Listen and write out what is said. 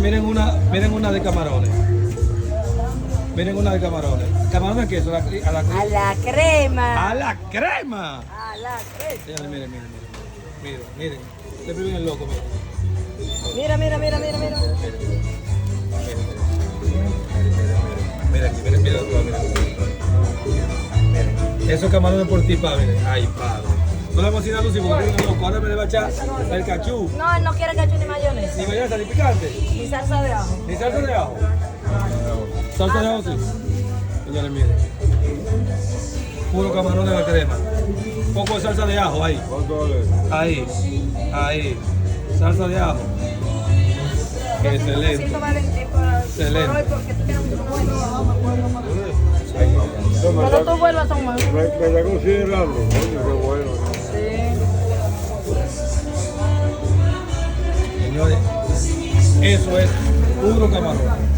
Miren una de camarones. Miren una de camarones. ¿Camarones qué? ¿A la A la crema. ¡A la crema! A la crema. Señores, miren. Miren. Ustedes viven el loco, miren. Mira. Miren. Esos camarones por ti, padre. Ay, padre. No le cocinas Lucy porque viven loco. Ahora me le va a echar el cachú. No, él no quiere cachú ni mayonesa. Ni mayonesa, ni picante. Ni salsa de ajo. ¿Ni salsa de ajo? ¿Salsa de ajo sí? Señores, miren. Puro camarón de la crema. Un poco de salsa de ajo ahí. Ahí. Salsa de ajo. Excelente. Siento Valentín para Excelente. hoy porque tú tienes un buen trabajo. Cuando tú vuelvas a tomar. Me está considerando, coño, qué bueno. Sí. Señores, eso es puro camarón.